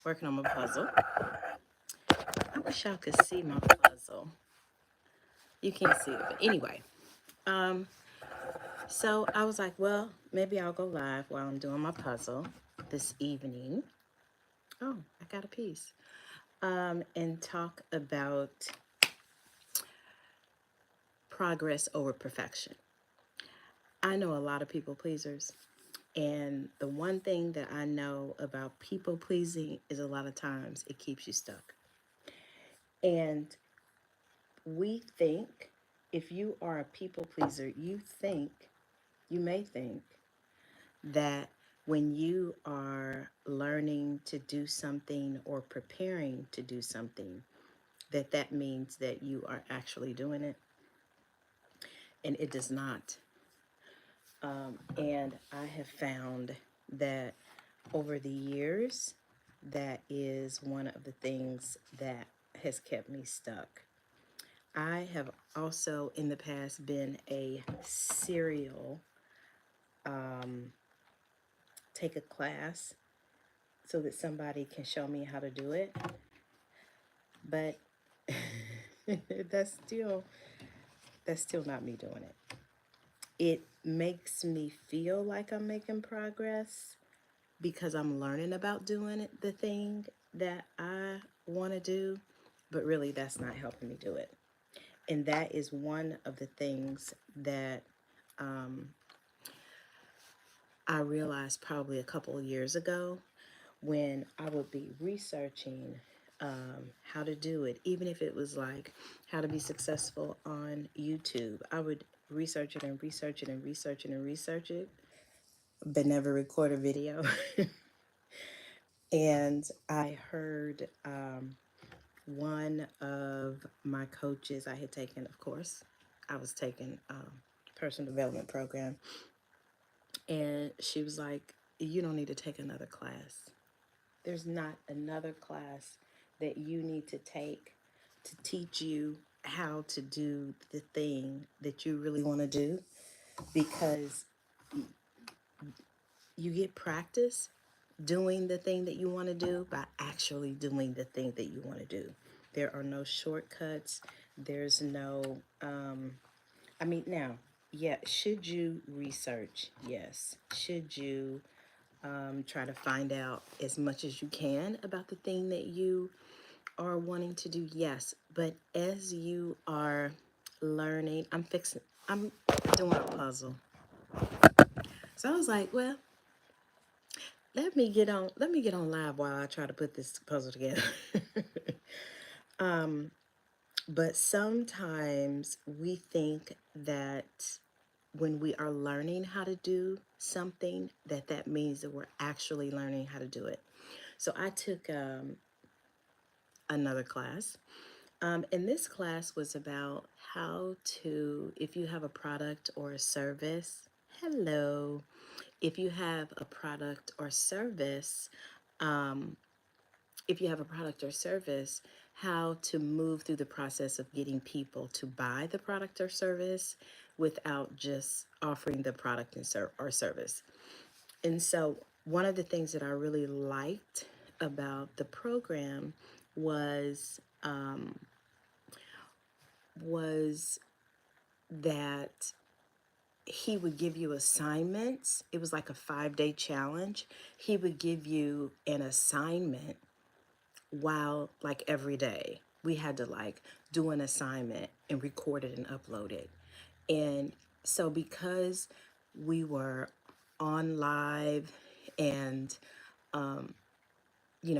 working on my puzzle. I wish y'all could see my puzzle. You can't see it, but anyway. Um, so I was like, well, maybe I'll go live while I'm doing my puzzle this evening. Oh, I got a piece. And talk about progress over perfection. I know a lot of people pleasers, and the one thing that I know about people pleasing is a lot of times it keeps you stuck. And we think if you are a people pleaser, you may think that when you are learning to do something or preparing to do something, that means that you are actually doing it, and it does not. And I have found that over the years, that is one of the things that has kept me stuck. I have also in the past been a serial take a class so that somebody can show me how to do it, but that's still that's still not me doing it. It makes me feel like I'm making progress because I'm learning about doing it, the thing that I want to do, but really that's not helping me do it. And that is one of the things that um, I realized probably a couple of years ago when I would be researching how to do it, even if it was like how to be successful on YouTube. I would research it and research it and research it and research it, but never record a video. And I heard one of my coaches I had taken, of course, I was taking personal development program, and she was like, "You don't need to take another class. There's not another class that you need to take to teach you how to do the thing that you really want to do, because you get practice doing the thing that you want to do by actually doing the thing that you want to do. There are no shortcuts. There's no, now, yeah, should you research? Yes. Should you try to find out as much as you can about the thing that you are wanting to do? Yes. But as you are learning, I'm doing a puzzle. So I was like, well, let me get on live while I try to put this puzzle together. But sometimes we think that when we are learning how to do something, that means that we're actually learning how to do it. So I took another class, and this class was about how to, if you have a product or a service, hello, if you have a product or service, um, if you have a product or service, how to move through the process of getting people to buy the product or service without just offering the product or service. And so, one of the things that I really liked about the program was was that he would give you assignments. It was like a 5-day challenge. He would give you an assignment while, like, every day we had to like do an assignment and record it and upload it. And so because we were on live and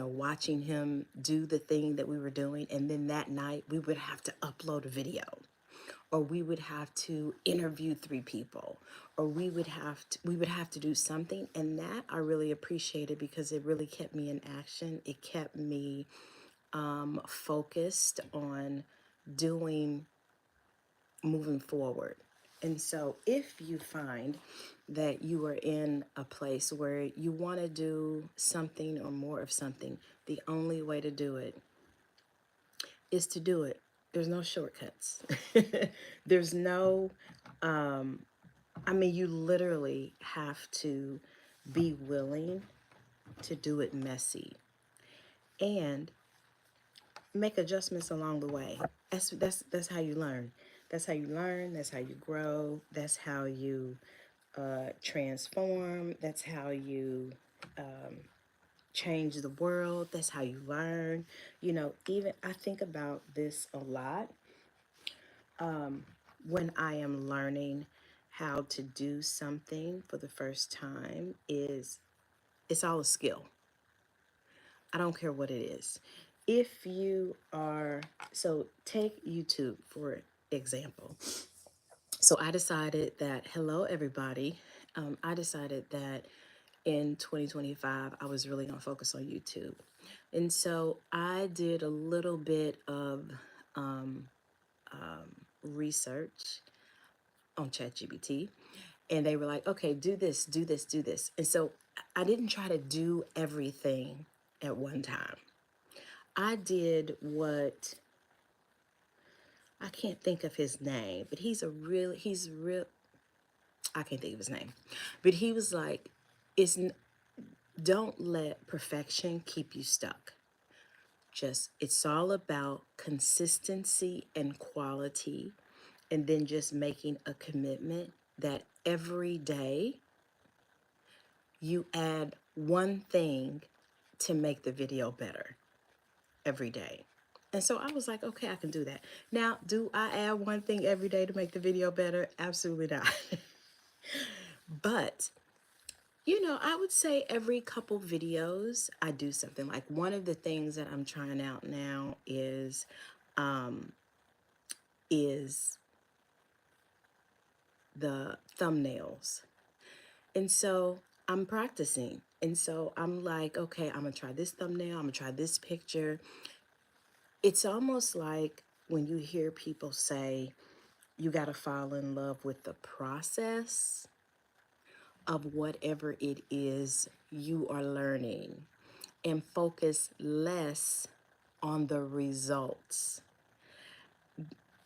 watching him do the thing that we were doing, and then that night we would have to upload a video, or we would have to interview 3 people, or we would have to do something. And that I really appreciated because it really kept me in action. It kept me focused on doing, moving forward. And so if you find that you are in a place where you want to do something or more of something, the only way to do it is to do it. There's no shortcuts. There's no, you literally have to be willing to do it messy. and make adjustments along the way. That's how you learn. That's how you learn. That's how you grow. That's how you transform. That's how you change the world. That's how you learn. You know, even I think about this a lot when I am learning how to do something for the first time. Is it's all a skill. I don't care what it is. If you are, so take YouTube for example. So I decided that, hello everybody, I decided that in 2025, I was really going to focus on YouTube. And so I did a little bit of research on ChatGPT, and they were like, okay, do this, do this, do this. And so I didn't try to do everything at one time. I did what I can't think of his name, but he's real. I can't think of his name, but he was like, "It's don't let perfection keep you stuck. Just it's all about consistency and quality, and then just making a commitment that every day you add one thing to make the video better every day." And so I was like, okay, I can do that. Now, do I add one thing every day to make the video better? Absolutely not. But, you know, I would say every couple videos, I do something. Like one of the things that I'm trying out now um, is the thumbnails. And so I'm practicing. And so I'm like, okay, I'm gonna try this thumbnail, I'm gonna try this picture. It's almost like when you hear people say, you gotta fall in love with the process of whatever it is you are learning and focus less on the results.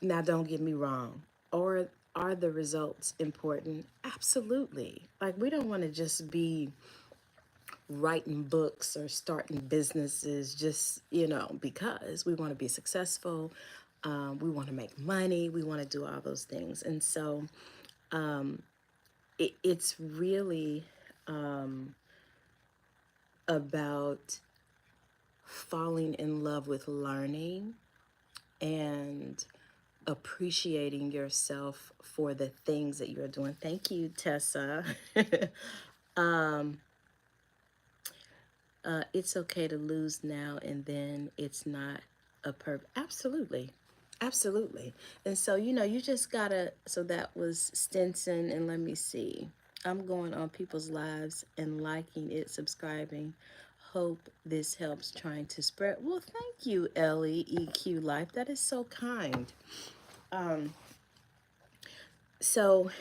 Now, don't get me wrong. Or are the results important? Absolutely. Like, we don't want to just be writing books or starting businesses just, you know, because we want to be successful. We want to make money. We want to do all those things. And so it's really about falling in love with learning and appreciating yourself for the things that you're doing. Thank you, Tessa. It's okay to lose now and then. It's not a absolutely, absolutely. And so, you know, you just gotta, so that was Stinson, and let me see, I'm going on people's lives and liking it, subscribing. Hope this helps trying to spread. Well, thank you, Ellie EQ Life. That is so kind. So,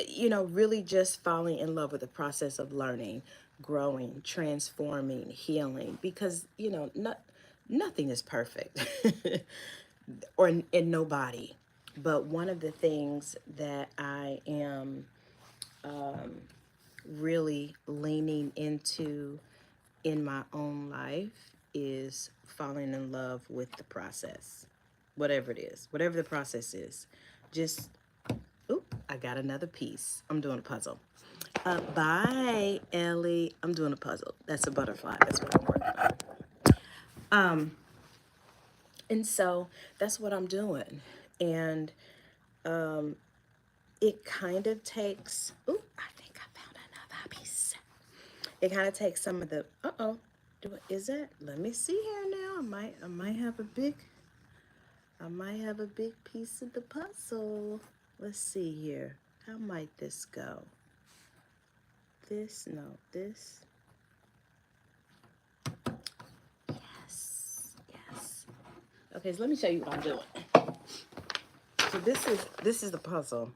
you know, really just falling in love with the process of learning, growing, transforming, healing, because, you know, nothing is perfect or in nobody. But one of the things that I am really leaning into in my own life is falling in love with the process, whatever it is, whatever the process is. Just, oop, I got another piece. I'm doing a puzzle. Bye, Ellie. I'm doing a puzzle. That's a butterfly. That's what I'm working on. And so that's what I'm doing. And it kind of takes, ooh, I think I found another piece. It kind of takes some of the, is that, let me see here now. I might have a big piece of the puzzle. Let's see here. How might this go? This, no, this. Yes, yes. Okay, so let me show you what I'm doing. So this is the puzzle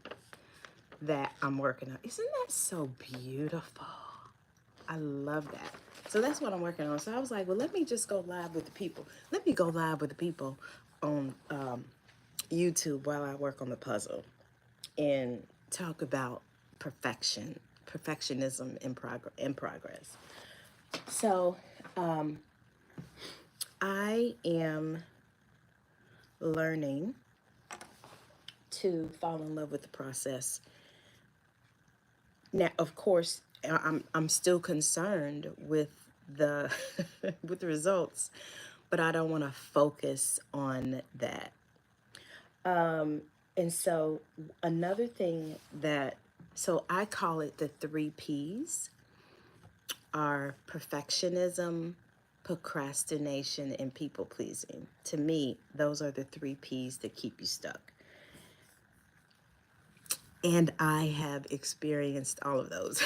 that I'm working on. Isn't that so beautiful? I love that. So that's what I'm working on. So I was like, well, let me just go live with the people. Let me go live with the people on YouTube while I work on the puzzle and talk about perfectionism in progress. So I am learning to fall in love with the process. Now, of course, I'm still concerned with the with the results, but I don't want to focus on that. And so another thing that so I call it the three P's are perfectionism, procrastination, and people pleasing. To me, those are the three P's that keep you stuck. And I have experienced all of those.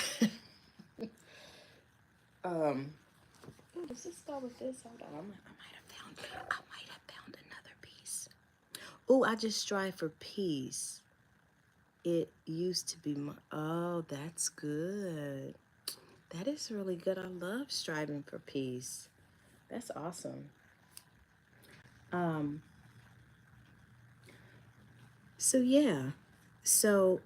Does this go with this? Hold on. I might have found another piece. Oh, I just strive for peace. It used to be my, oh, that's good. That is really good. I love striving for peace. That's awesome. Um, so yeah. So,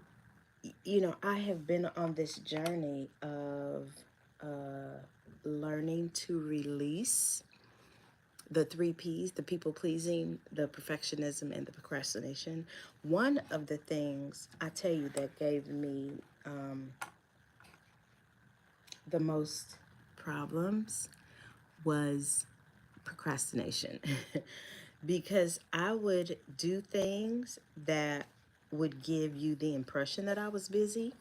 I have been on this journey of learning to release the three P's, the people pleasing, the perfectionism, and the procrastination. One of the things I tell you that gave me um, the most problems was procrastination because I would do things that would give you the impression that I was busy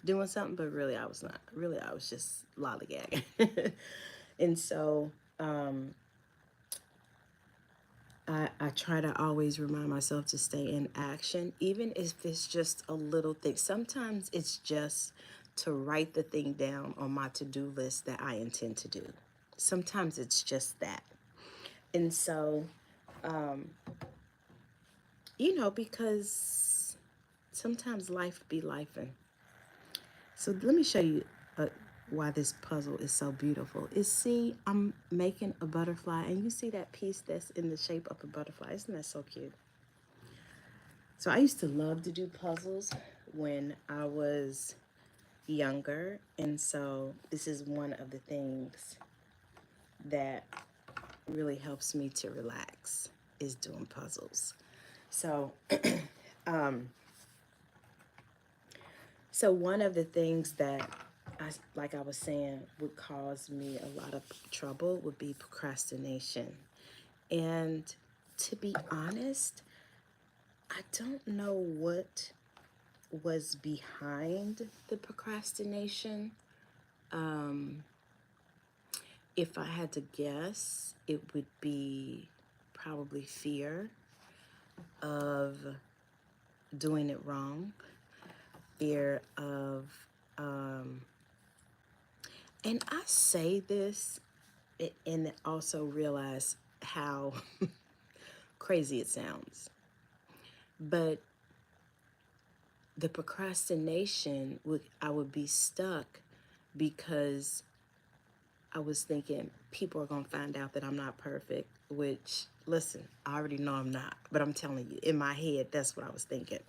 doing something, but really I was not. Really, I was just lollygagging. And so I try to always remind myself to stay in action, even if it's just a little thing. Sometimes it's just to write the thing down on my to do list that I intend to do. Sometimes it's just that. And so, because sometimes life be lifing. So let me show you why this puzzle is so beautiful. Is see, I'm making a butterfly, and you see that piece that's in the shape of a butterfly. Isn't that so cute? So I used to love to do puzzles when I was younger, and so this is one of the things that really helps me to relax is doing puzzles. So, so one of the things that like I was saying, would cause me a lot of trouble would be procrastination. And to be honest, I don't know what was behind the procrastination. If I had to guess, it would be probably fear of doing it wrong, fear of, and I say this and also realize how crazy it sounds, but the procrastination I would be stuck because I was thinking people are going to find out that I'm not perfect, which, listen, I already know I'm not, but I'm telling you, in my head, that's what I was thinking.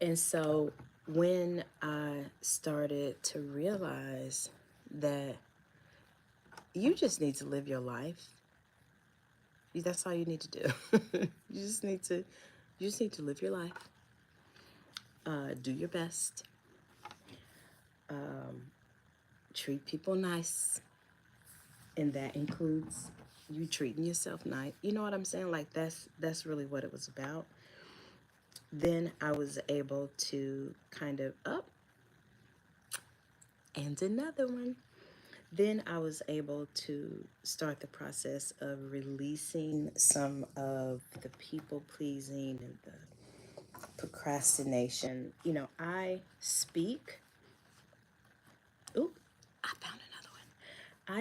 And so when I started to realize that you just need to live your life, that's all you need to do. you just need to, you just need to live your life, do your best, treat people nice, and that includes you treating yourself nice. You know what I'm saying? Like that's really what it was about. Then I was able to kind of up and another one. Then I was able to start the process of releasing some of the people pleasing and the procrastination. I speak. Ooh, I found another one.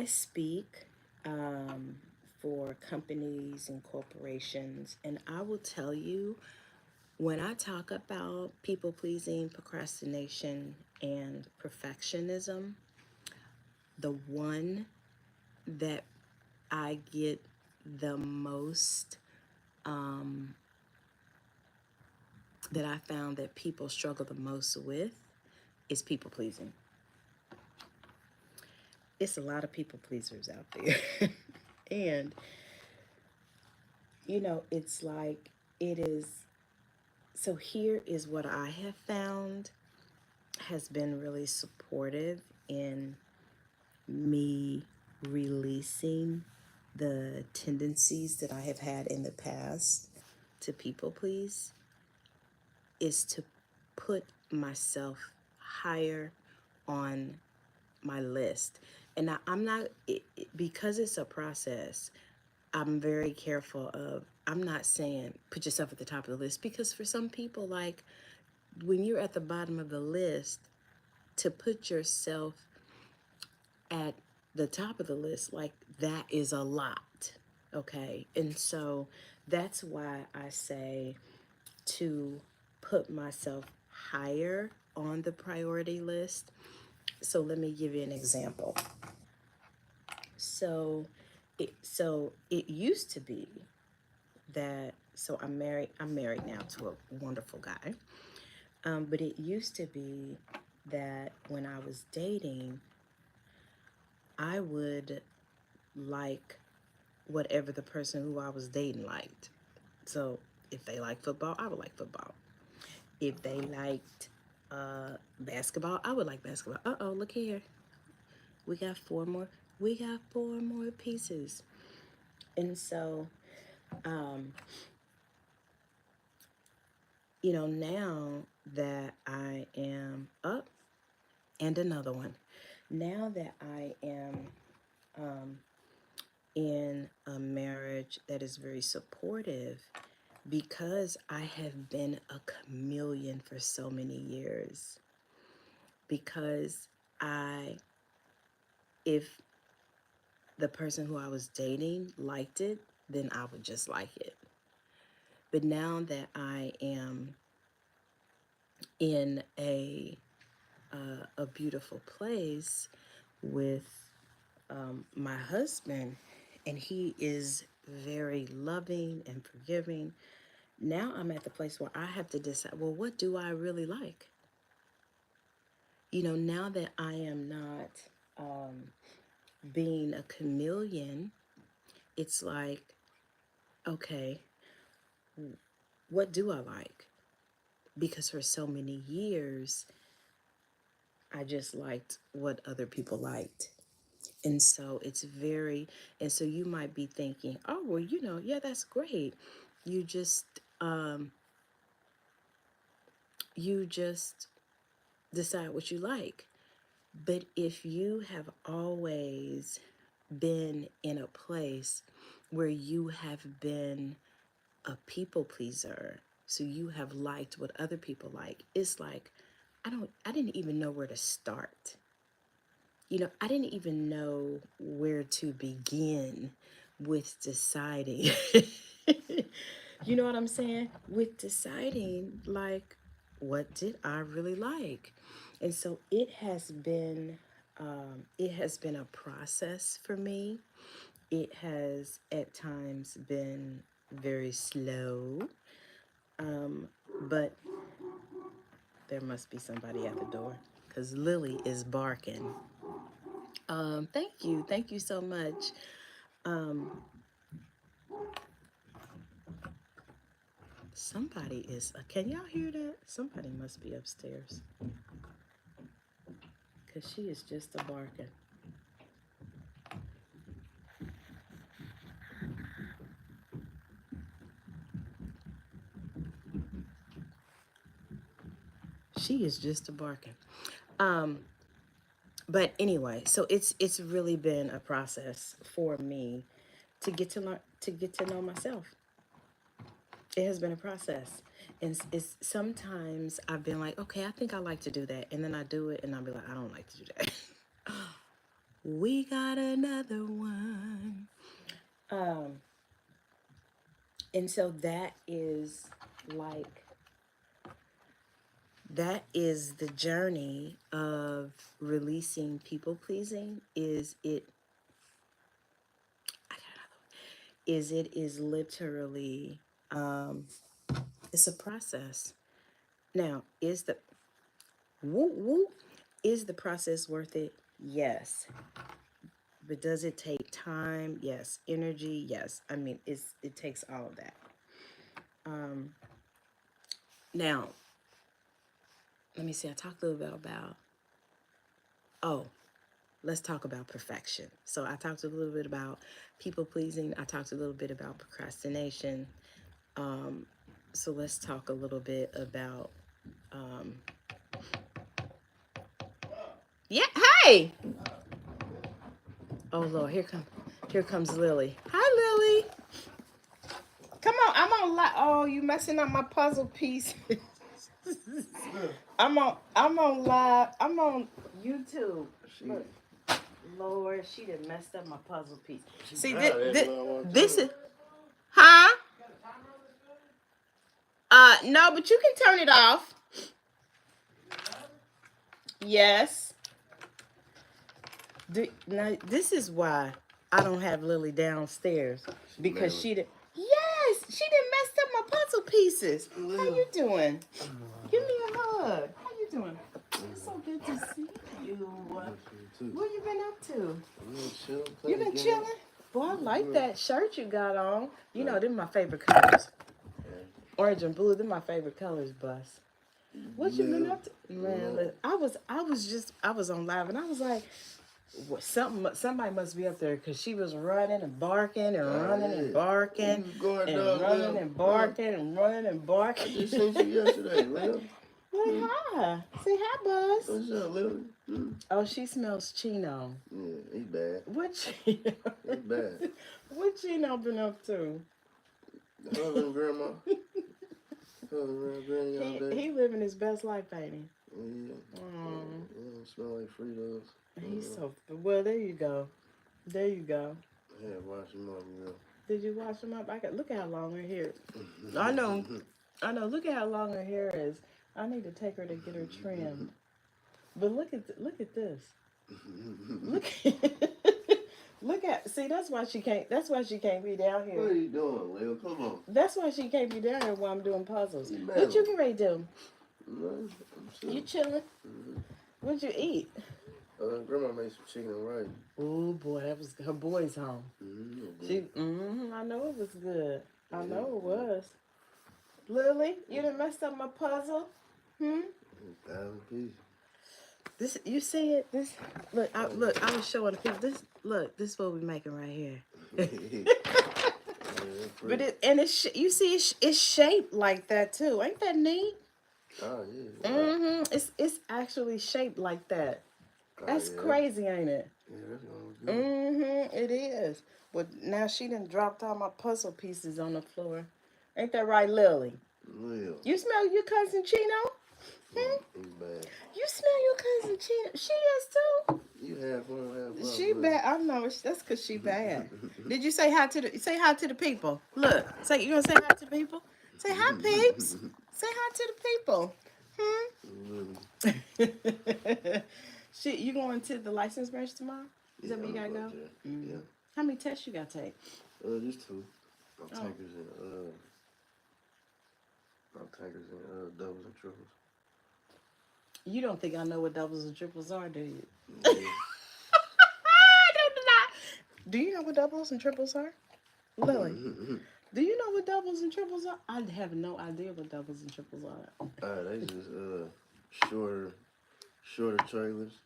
I speak for companies and corporations, and I will tell you when I talk about people pleasing, procrastination, and perfectionism, the one that I get the most, that I found that people struggle the most with is people pleasing. It's a lot of people pleasers out there. And, it's like, it is. So here is what I have found has been really supportive in me releasing the tendencies that I have had in the past to people please is to put myself higher on my list. And I'm not, because it's a process, I'm very careful of, I'm not saying put yourself at the top of the list because for some people, like when you're at the bottom of the list, to put yourself at the top of the list, like that is a lot. Okay. And so that's why I say to put myself higher on the priority list. So let me give you an example. So it used to be that, so I'm married now to a wonderful guy. But it used to be that when I was dating, I would like whatever the person who I was dating liked. So if they like football, I would like football. If they liked basketball, I would like basketball. Uh-oh, look here. We got four more. We got four more pieces. And so, um, now that I am up and another one, now that I am um, in a marriage that is very supportive, because I have been a chameleon for so many years, because I, if the person who I was dating liked it, then I would just like it. But now that I am in a beautiful place with my husband, and he is very loving and forgiving, now I'm at the place where I have to decide, well, what do I really like? Now that I am not um, being a chameleon, it's like, okay, what do I like? Because for so many years, I just liked what other people liked. And so and so you might be thinking, oh, well, yeah, that's great. You just, um, you just decide what you like. But if you have always been in a place where you have been a people pleaser, so you have liked what other people like, it's like, I didn't even know where to start. I didn't even know where to begin with deciding. You know what I'm saying? With deciding, like, what did I really like? And so it has been a process for me. It has at times been very slow, but there must be somebody at the door because Lily is barking. Thank you so much. Um, somebody is. Can y'all hear that? Somebody must be upstairs because she is just a barking. She is just a barking. Um, but anyway, so it's really been a process for me to get to learn to get to know myself. It has been a process. And it's sometimes I've been like, okay, I think I like to do that. And then I do it and I'll be like, I don't like to do that. We got another one. Um, and so like, that is the journey of releasing people pleasing. It is literally, it's a process. Now, woo woo, is the process worth it? Yes. But does it take time, yes. Energy, yes. I mean, it takes all of that. Um, Now, let me see. I talked a little bit about. Oh, let's talk about perfection. So I talked a little bit about people pleasing. I talked a little bit about procrastination. Um, so let's talk a little bit about. Um, yeah. Hey. Oh Lord, here comes Lily. Hi, Lily. Come on, I'm on live. Oh, you messing up my puzzle piece. I'm on live. I'm on YouTube. Look, Lord, she done messed up my puzzle piece. See, this is, huh? No, but you can turn it off. Yes. Now this is why I don't have Lily downstairs because she did. Yes, she done messed up my puzzle pieces. How you doing? Give me a hug. How you doing? It's so good to see you. What you been up to? You been chilling? Boy, I like that shirt you got on. You know, they're my favorite colors. Orange and blue, they're my favorite colors, Bus. What you been up to? Man, look, I was on live and I was like, what, somebody must be up there because she was running and barking and running and barking and running and barking and running and barking. I just seen you yesterday, Lil. Well, hi. Say hi, Buzz. What's up, Lil? Oh, she smells Chino. Yeah, he's bad. What Chino? He's bad. What Chino been up to? Hugging grandma. He living his best life, ain't he? Yeah. Smell like Fritos. He's so well. There you go. There you go. I had to wash him up, girl. Did you wash him up? I got look at how long her hair. I know. I know. Look at how long her hair is. I need to take her to get her trimmed. But look at this. Look. Look at. See, that's why she can't. That's why she can't be down here. What are you doing, Leo? Come on. That's why she can't be down here while I'm doing puzzles. What you can ready to do? No, you chilling? Mm-hmm. What'd you eat? Grandma made some chicken and rice. Oh boy, that was her boy's home. I know it was good. I know it was. Lily, you done messed up my puzzle. 1,000 pieces. This, you see it? This, look, I was showing the people. This is what we're making right here. But you see, it's shaped like that too. Ain't that neat? Oh yeah. Wow. It's actually shaped like that. That's crazy, ain't it? Yeah, that's good. It is. But now she done dropped all my puzzle pieces on the floor. Ain't that right, Lily? Lil. You smell your cousin Chino? He's bad. You smell your cousin Chino? She is too. You have fun. She bad. I know. That's because she bad. Did you say hi to the people? Look, you gonna say hi to the people? Say hi, peeps. Say hi to the people. You going to the license branch tomorrow? Is that where you gotta go? Yeah. How many tests you gotta take? Just 2. My tankers and doubles and triples. You don't think I know what doubles and triples are, do you? Yeah. Do you know what doubles and triples are? Lily, do you know what doubles and triples are? I have no idea what doubles and triples are. They just shorter trailers.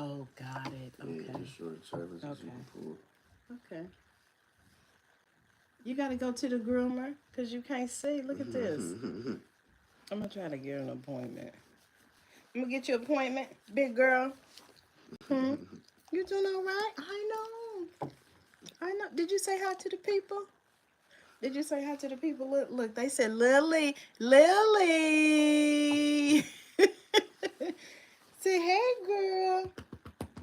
Oh, got it. Okay. Yeah, just shorter trailers that you can pull. Okay. You got to go to the groomer because you can't see. Look at this. I'm going to try to get an appointment. I'm going to get you an appointment, big girl. You doing all right? I know. Did you say hi to the people? Did you say hi to the people? Look, they said, Lily. Say, hey, girl.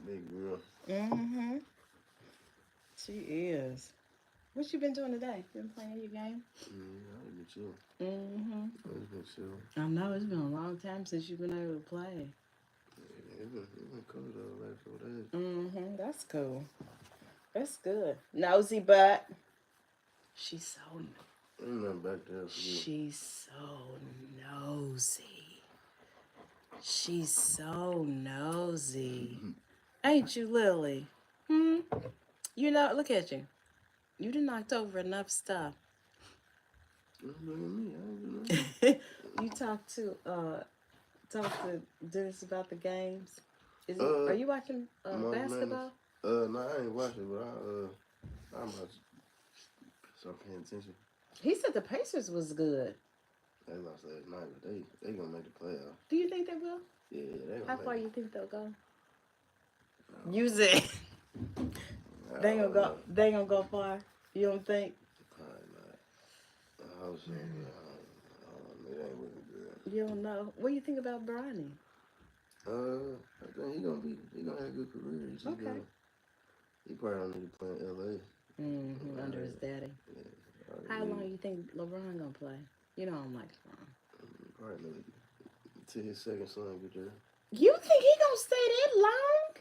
Big girl. She is. What you been doing today? Been playing your game? I've been chill. I've been chill. I know, it's been a long time since you've been able to play. Yeah, it's been cool though, last 4 days. That's cool. That's good. Nosy butt. She's so Ain't nothing back there for you. She's so nosy. She's so nosy. Ain't you, Lily? You know, look at you. You done knocked over enough stuff. Look at me. I ain't do nothing. You talk to Dennis about the games. Are Uh, you watching March Madness. basketball? No, I ain't watching, but I'm about to start paying attention. He said the Pacers was good. They lost last night, but they gonna make the playoffs. Do you think they will? Yeah, they How gonna far make you it. think they'll go? I You don't, said I they ain't gonna don't go. know. They ain't gonna go far. You don't think? Probably not. I hope so, but it ain't looking good. You don't know. What do you think about Bronny? I think he gonna have a good career. Okay. He probably don't need to play in LA. Under his daddy. Yeah, How long you think LeBron gonna play? You know I don't like LeBron. probably another till his second son get there. You think he gonna stay that long?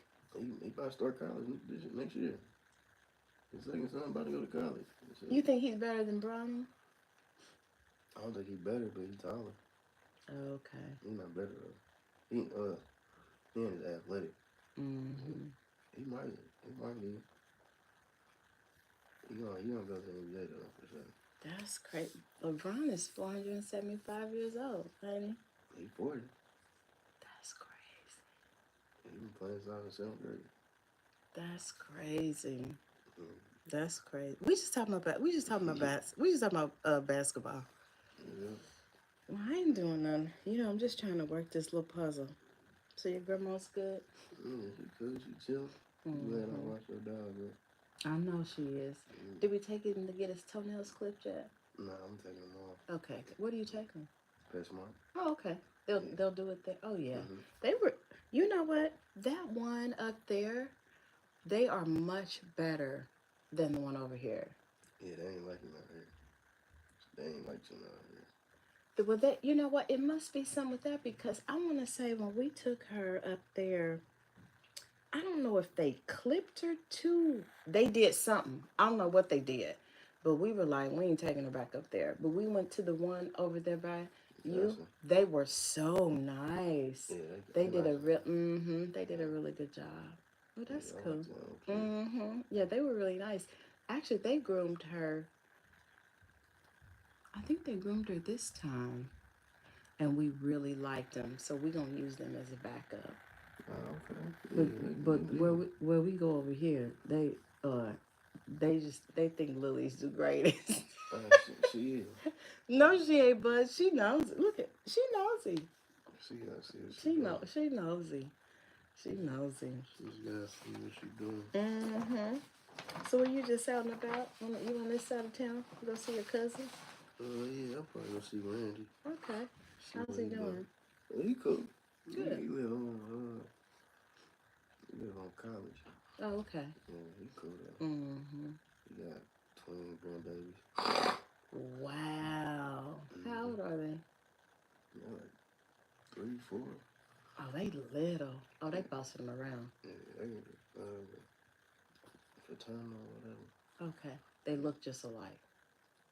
He about to start college next year. His second son about to go to college. So, You think he's better than Bronny? I don't think he better, but he taller. Okay. He not better though. He ain't as athletic. Mm-hmm. He might be. He gonna go to the NBA though for sure. That's crazy. LeBron is 475 years old, ain't he? He 40. That's crazy. He been playing since the seventh grade. That's crazy. Mm. That's crazy. We just talking about basketball. Yeah. Well, I ain't doing nothing. You know, I'm just trying to work this little puzzle. So your grandma's good? Yeah, she cool. She chill. Glad I watched her dog, bro. I know she is. Did we take him to get his toenails clipped yet? Nah, I'm taking them off. Okay. Where do you take him? PetSmart. Oh, okay. They'll do it there. Oh yeah. Mm-hmm. They were. You know what? That one up there, they are much better than the one over here. Yeah, they ain't like him out here. They ain't like him out here. Well, that you know what? It must be some with that because I want to say when we took her up there, I don't know if they clipped her too. They did something. I don't know what they did, but we were like, we ain't taking her back up there. But we went to the one over there by you. Gotcha. They were so nice. Yeah, They they did like a him. real. Mm-hmm. They did a really good job. Well, Yeah, that's I like cool. them. Mm-hmm. Yeah, they were really nice. Actually, they groomed her. I think they groomed her this time, and we really liked them. So we're gonna use them as a backup. Oh, okay. But Yeah, but where we go over here, uh they think Lily's the greatest. she is. No, she ain't, but she knows. Look at she nosy. She got to see what she She doing. know she nosy. She nosy. She's got to see what she doing. Mm-hmm. So are you just out and about? You on this side of town? You go see your cousin? Yeah, I'll probably go see Randy. Okay. See How's what he he doing. doing? He cool. Good. He live on college. Oh, okay. Yeah, he cool though. Mm-hmm. He got twin grandbabies. Wow. How old are they? Yeah, like 3, 4. Oh, they little. Oh, they bossing them around. Yeah, they fraternal or whatever. Okay. They look just alike.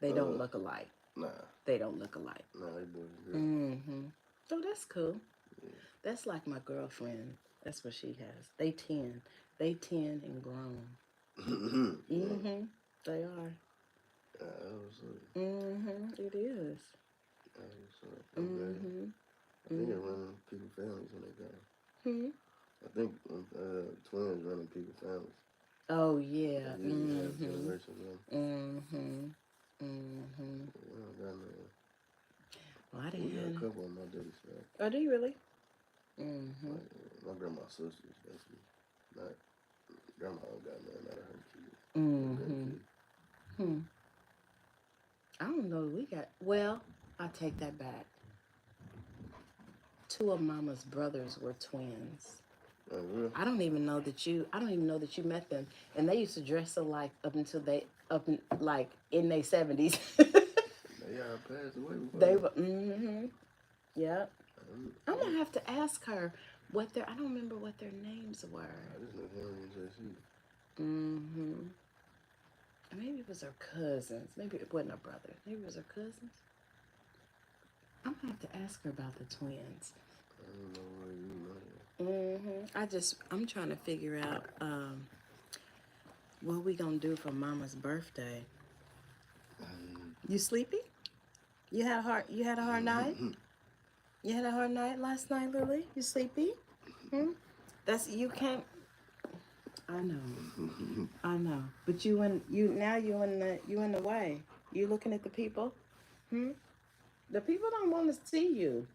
They don't Uh, look alike. nah. They don't look alike. Nah, they boys and girls. Mm-hmm. Oh, that's cool. Yeah. That's like my girlfriend. That's what she has. They 10. They 10 and grown. Mm-hmm. They are. That was Mm-hmm. It is. Mm-hmm. I think they're running people's families when they go. Hmm. I think twins running people's families. Oh yeah. They usually have generations of them. Mm-hmm. Mm-hmm. We don't got no. Well, I We got a didn't. couple on my daddy's side. Oh, do you really? Mm-hmm. Like my grandma's sisters, basically. Not grandma don't got none out of her kids. Mm-hmm. Hmm. I don't know. We got. Well, I take that back. Two of Mama's brothers were twins. Oh, really? I don't even know that you. I don't even know that you met them, and they used to dress alike up until like in their 70s. They all passed away before. They were. Mm-hmm. Yep. I'm I gonna have to ask her what their. I don't remember what their names were. just know Henry and JC. Mm-hmm. Maybe it was her cousins. Maybe it wasn't her brother. Maybe it was her cousins. I'm gonna have to ask her about the twins. I don't know where you know that. I'm trying to figure out What we gonna do for Mama's birthday? Um, You sleepy? You had a hard night? You had a hard night last night, Lily? You sleepy? Hmm? That's you can't I know. I know. But you in the way. You looking at the people? Hmm? The people don't want to see you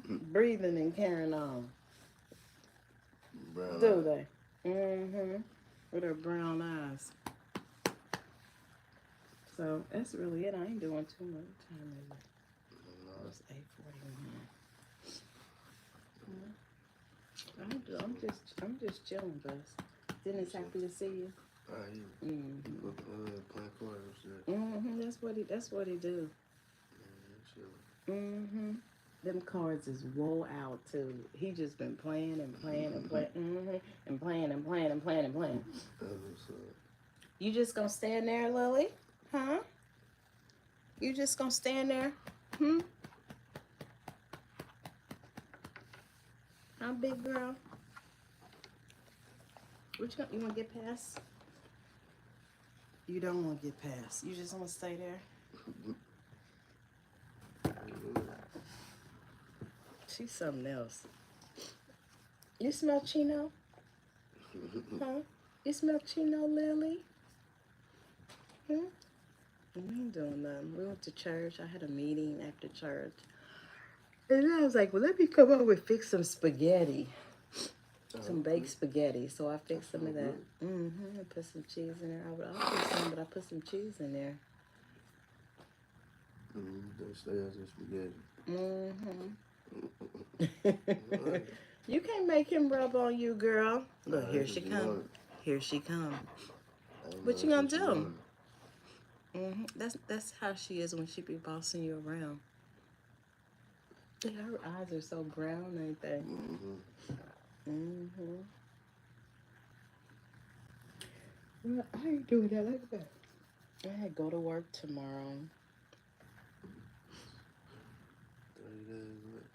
breathing and carrying on, Brown do eye. they? Mm-hmm. With her brown eyes. So that's really it. I ain't doing too much. What time is it? It's 8:41. I'm just chilling, Buzz. Dennis happy to see you. He Mm-hmm. playing cards and shit. Mm-hmm. That's what he do. Yeah, Mm-hmm. Them cards is woe out too. He just been playing and playing and playing. Mm-hmm. And playing and playing and playing and playing. that's what's up. You just gonna stand there, Lily? Huh? You just gonna stand there? Hmm? Huh, big girl? You wanna get past? You don't wanna get past. You just wanna stay there? She's something else. You smell Chino? Huh? You smell Chino, Lily? Hmm? We ain't doing nothing. We went to church. I had a meeting after church. And then I was like, well, let me come over and fix some spaghetti. Some baked spaghetti. So I fixed some of that. Mm-hmm. I put some cheese in there. I'll put some, but I put some cheese in there. They stay as a spaghetti. Mm-hmm. You can't make him rub on you, girl. Look, here she come. Wanted. Here she come. What What you gonna do? Mm-hmm. That's how she is when she be bossing you around. Yeah, her eyes are so brown, ain't they? Mm-hmm. Well, I ain't doing that like that. I had to go to work tomorrow. 30 days left.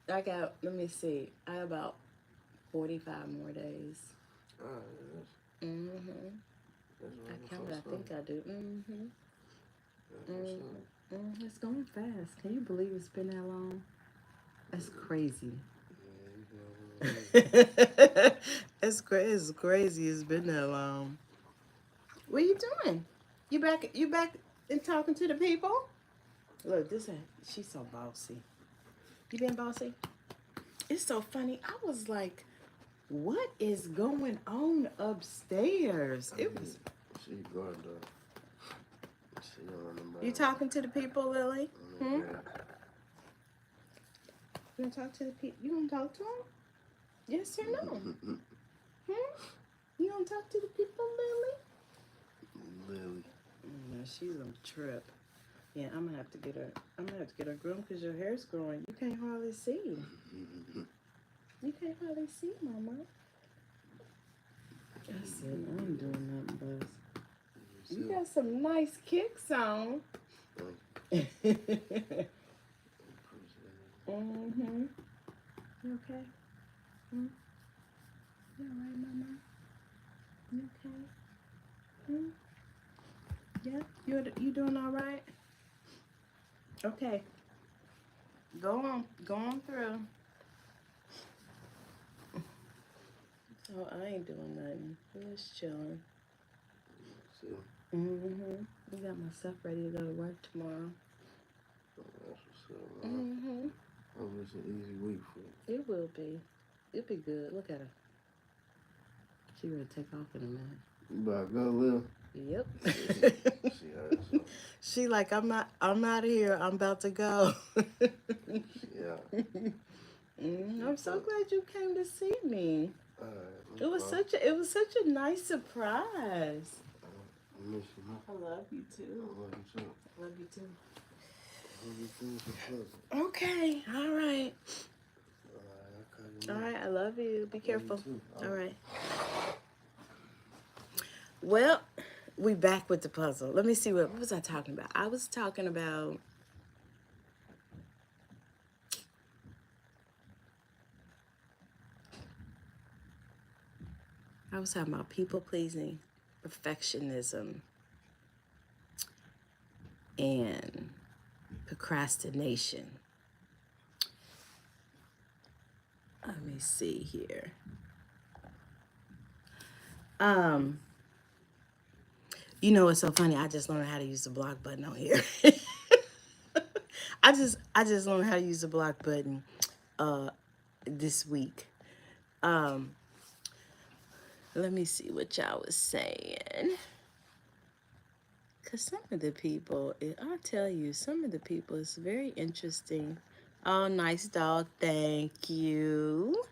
I got, let me see, I have about 45 more days. Mm-hmm. I counted, I think I do. Mm-hmm. Mm-hmm. It's going fast. Can you believe it's been that long? That's crazy. It's crazy. It's been that long. What are you doing? You back and talking to the people? Look, she's so bossy. You been bossy? It's so funny. I was like, what is going on upstairs? It was. She good though. She don't You talking to the people, Lily? Hmm? Yeah. You gonna talk to the people? You gonna talk to them? Yes or no? Hmm? You gonna talk to the people, Lily? Lily. No, she's on a trip. Yeah, I'm gonna have to get her. I'm gonna have to get her groomed because your hair's growing. You can't hardly see. You can't hardly see, Mama. That's it. I ain't doing nothing, Buzz. You got some nice kicks on. Mm-hmm. You okay? Hmm? You alright, Mama? You okay? Hmm? Yeah? You doing alright? Okay. Go on through. Oh, I ain't doing nothing. I'm just chilling. Mm-hmm. We got my stuff ready to go to work tomorrow. Mm-hmm. Oh, it's an easy week for you. It will be. It'll be good. Look at her. She ready to take off in a minute. You about to go, Lil? Yep. She heard something. She like, I'm out of here. I'm about to go. Yeah. I'm so glad you came to see me. Alright. It was such a nice surprise. I miss you, man. I love you too. I love you too. I love you too. I love you too. It's a pleasure. Okay. All right. All All right. I love you. Be careful. too. All right. Well, we back with the puzzle. Let me see what was I talking about? I was talking about I was talking about people pleasing, perfectionism, and procrastination. Let me see here. Um, it's so funny. I just learned how to use the block button on here. I just learned how to use the block button uh this week. Um, let me see what y'all was saying. Cause some of the people, I'll tell you, some of the people is very interesting. Oh, nice dog. Thank you.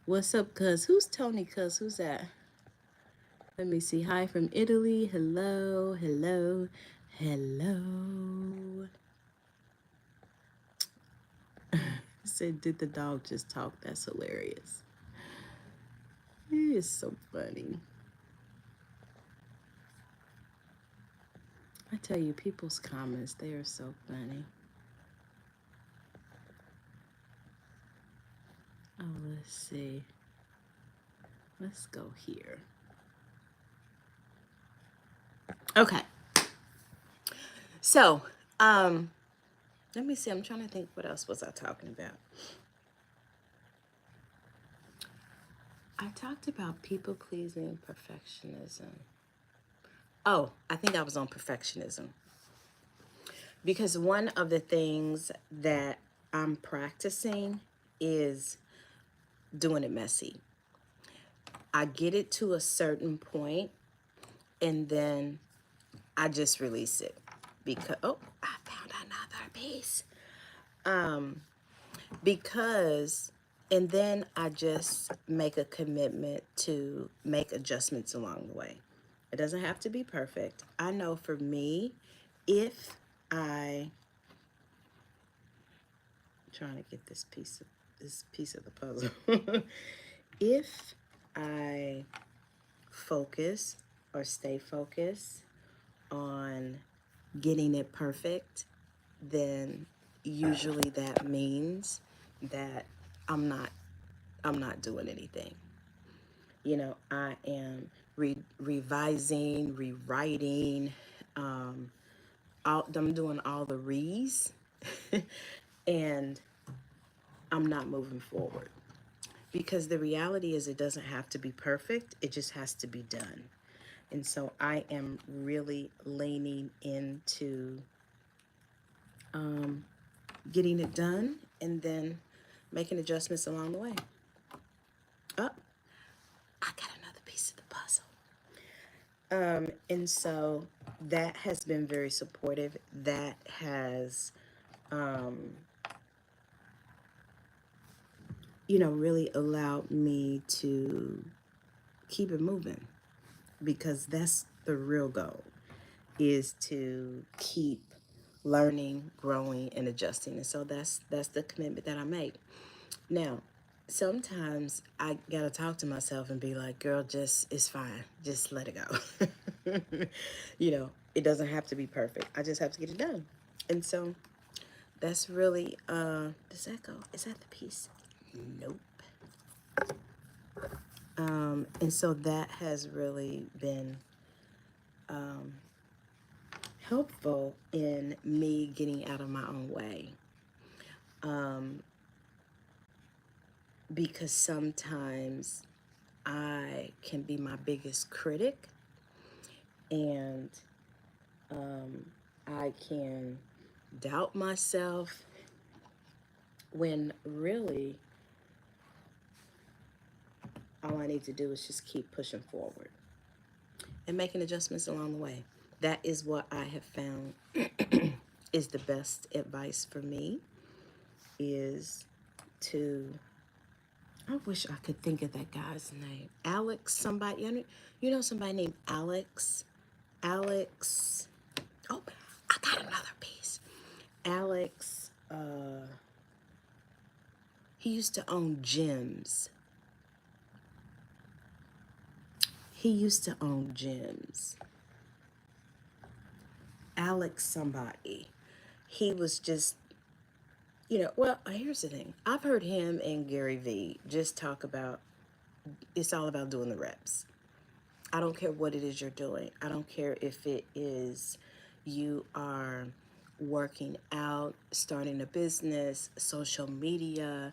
What's up, cuz? Who's Tony, cuz? Who's that? Let me see. Hi from Italy. Hello, hello, hello. Said, did the dog just talk? That's hilarious. He is so funny. I tell you, people's comments, they are so funny. Oh, let's see. Let's go here. Okay. So, let me see. I'm trying to think what else was I talking about. I talked about people pleasing, perfectionism. Oh, I think I was on perfectionism. Because one of the things that I'm practicing is doing it messy. I get it to a certain point and then I just release it. Because, oh, I found another piece. Because, and then I just make a commitment to make adjustments along the way. It doesn't have to be perfect. I know for me, if I trying to get this piece of the puzzle. If I focus or stay focused on getting it perfect, then usually that means that I'm not I'm not doing anything. I am revising, rewriting, I'm doing all the re's, and I'm not moving forward. Because the reality is, it doesn't have to be perfect, it just has to be done. And so I am really leaning into getting it done and then making adjustments along the way. Oh, I got another piece of the puzzle. And so that has been very supportive. That has, really allowed me to keep it moving, because that's the real goal, is to keep learning, growing, and adjusting. And so that's the commitment that I make. Now, sometimes I gotta talk to myself and be like, girl, just it's fine. Just let it go. It doesn't have to be perfect. I just have to get it done. And so that's really does that go? Is that the piece? Nope. And so that has really been helpful in me getting out of my own way. Because sometimes I can be my biggest critic, and I can doubt myself when really all I need to do is just keep pushing forward and making adjustments along the way. That is what I have found is the best advice for me, is to, I wish I could think of that guy's name. Alex, somebody, somebody named Alex. Alex, oh, I got another piece. Alex, he used to own gyms. He used to own gyms. Alex somebody. He was just, well, here's the thing. I've heard him and Gary Vee just talk about it's all about doing the reps. I don't care what it is you're doing. I don't care if it is you are working out, starting a business, social media,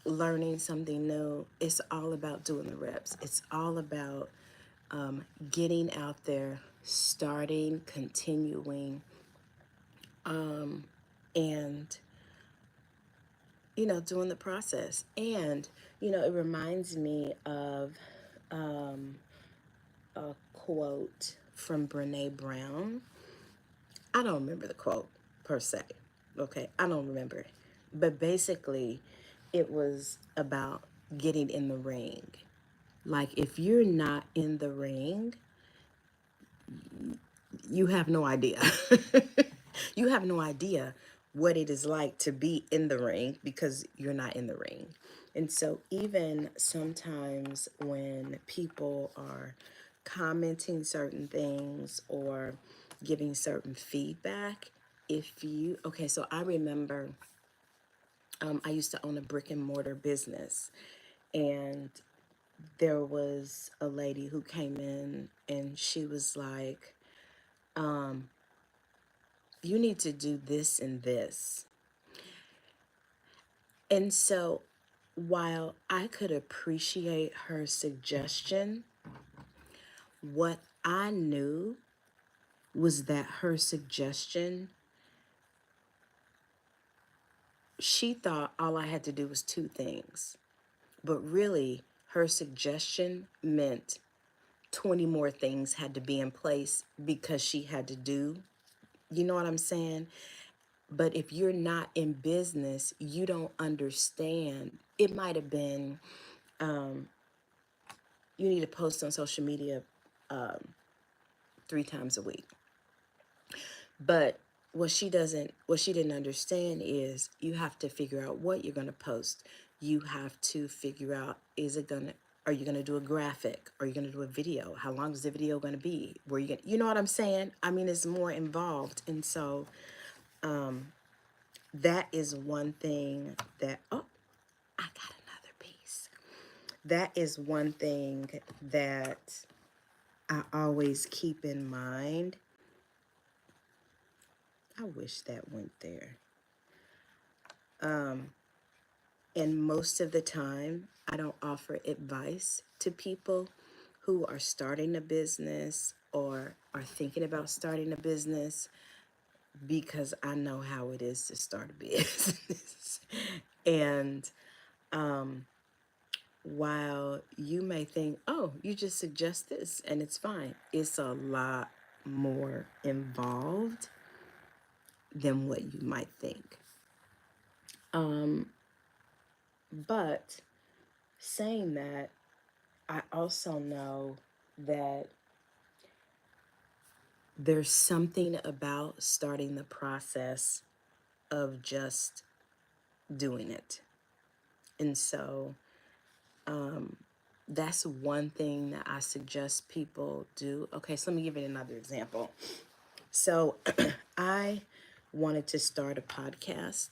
learning something new. It's all about doing the reps. It's all about getting out there, starting, continuing, and doing the process. And it reminds me of a quote from Brene Brown. I don't remember the quote per se. Okay, I don't remember it. But basically, it was about getting in the ring. Like, if you're not in the ring, you have no idea. You have no idea what it is like to be in the ring because you're not in the ring. And so, even sometimes when people are commenting certain things or giving certain feedback, okay, so I remember I used to own a brick and mortar business, and there was a lady who came in and she was like, you need to do this and this. And so while I could appreciate her suggestion, what I knew was that her suggestion, she thought all I had to do was two things. But really, her suggestion meant 20 more things had to be in place because she had to do. You know what I'm saying? But if you're not in business, you don't understand. It might have been you need to post on social media 3 times a week. But what she didn't understand is you have to figure out what you're going to post. You have to figure out, are you going to do a graphic? Are you going to do a video? How long is the video going to be? Where you know what I'm saying? I mean, it's more involved. And so that is one thing that, oh, I got another piece. That is one thing that I always keep in mind. I wish that went there. And most of the time, I don't offer advice to people who are starting a business or are thinking about starting a business because I know how it is to start a business. And while you may think, oh, you just suggest this and it's fine, it's a lot more involved than what you might think. But saying that, I also know that there's something about starting the process of just doing it. And so that's one thing that I suggest people do. Okay, so let me give you another example. So I wanted to start a podcast.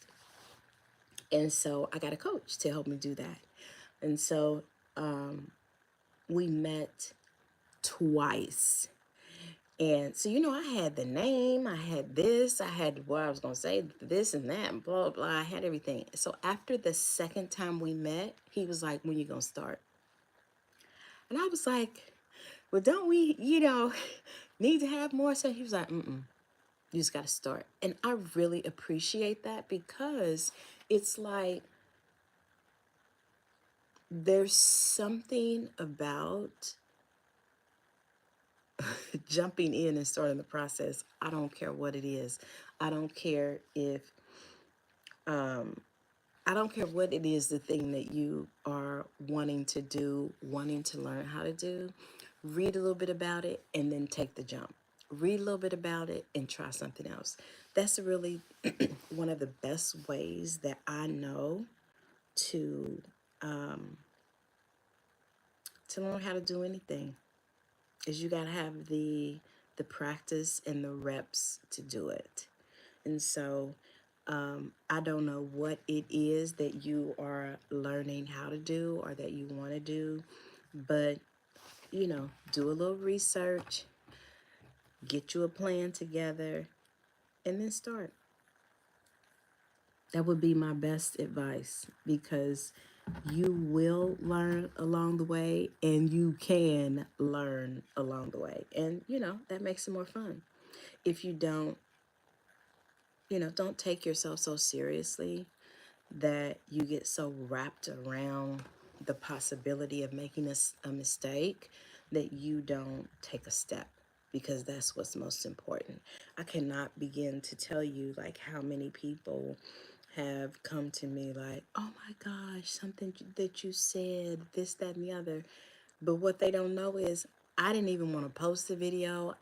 And so I got a coach to help me do that. And so we met twice. And so, I had the name, I had this, I had what I was going to say, this and that, and blah, blah, I had everything. So after the second time we met, he was like, when you going to start? And I was like, well, don't we, need to have more? So he was like, you just got to start. And I really appreciate that because it's like there's something about jumping in and starting the process. I don't care what it is. I don't care if I don't care what it is, the thing that you are wanting to do, wanting to learn how to do. Read a little bit about it and then take the jump. Read a little bit about it and try something else. That's really one of the best ways that I know to to learn how to do anything. Is you got to have the practice and the reps to do it. And so I don't know what it is that you are learning how to do or that you want to do, but do a little research, get you a plan together, and then start. That would be my best advice because you will learn along the way and you can learn along the way. And, that makes it more fun. If you don't take yourself so seriously that you get so wrapped around the possibility of making a mistake that you don't take a step, because that's what's most important. I cannot begin to tell you like how many people have come to me like, oh my gosh, something that you said, this, that, and the other. But what they don't know is I didn't even want to post the video.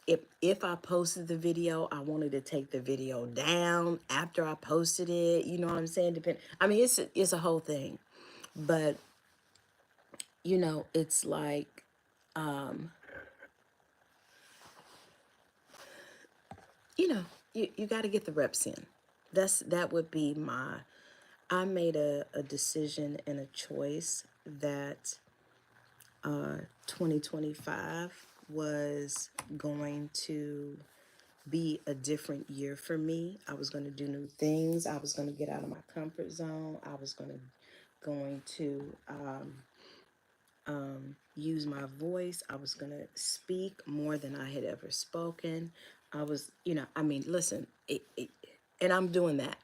If I posted the video, I wanted to take the video down after I posted it. You know what I'm saying? I mean, it's a whole thing. But it's like you know, you got to get the reps in. That would be my. I made a decision and a choice that 2025 was going to be a different year for me. I was going to do new things. I was going to get out of my comfort zone. I was going to use my voice. I was going to speak more than I had ever spoken. I was, I mean, listen, and I'm doing that.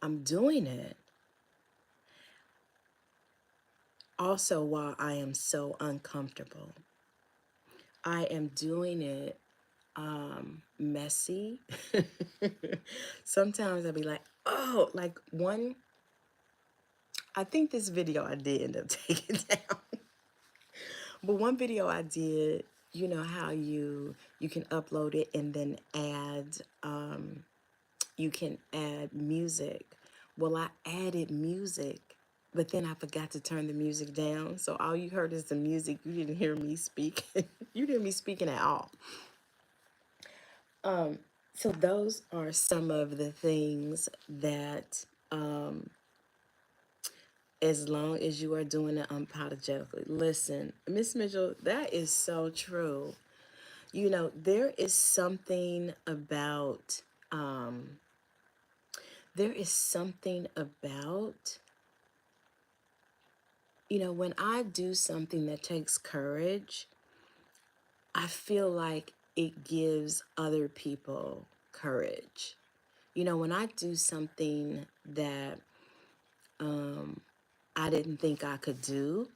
I'm doing it also while I am so uncomfortable. I am doing it messy. Sometimes I'll be like, oh, like one, I think this video I did end up taking down. But one video I did, you know how you can upload it and then you can add music. Well, I added music, but then I forgot to turn the music down. So all you heard is the music. You didn't hear me speak. You didn't hear me speaking at all. So those are some of the things that, as long as you are doing it unapologetically, listen, Miss Mitchell, that is so true. There is something about, there is something about, when I do something that takes courage, I feel like it gives other people courage. When I do something that I didn't think I could do,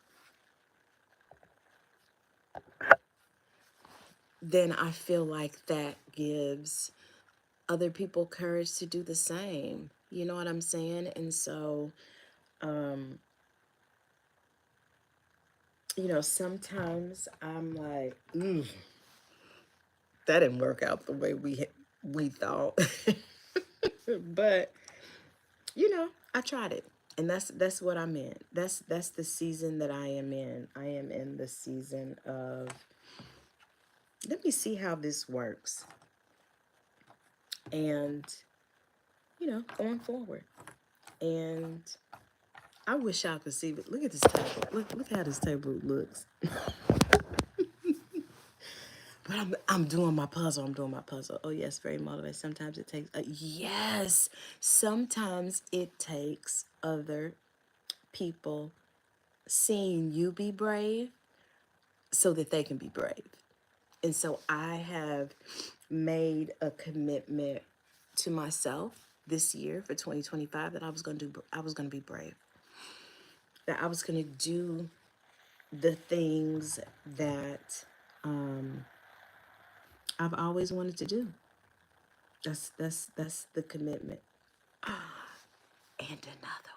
then I feel like that gives other people courage to do the same. You know what I'm saying? And so, sometimes I'm like, that didn't work out the way we thought. But I tried it. And that's what I'm in. That's the season that I am in. I am in the season of, let me see how this works. And going forward. And I wish y'all could see, but look at this table. Look how this table looks. But I'm doing my puzzle. I'm doing my puzzle. Oh yes, very motivated. Sometimes it takes. Yes, sometimes it takes other people seeing you be brave so that they can be brave. And so I have made a commitment to myself this year for 2025 that I was going to be brave. That I was going to do the things that I've always wanted to do. That's the commitment. And another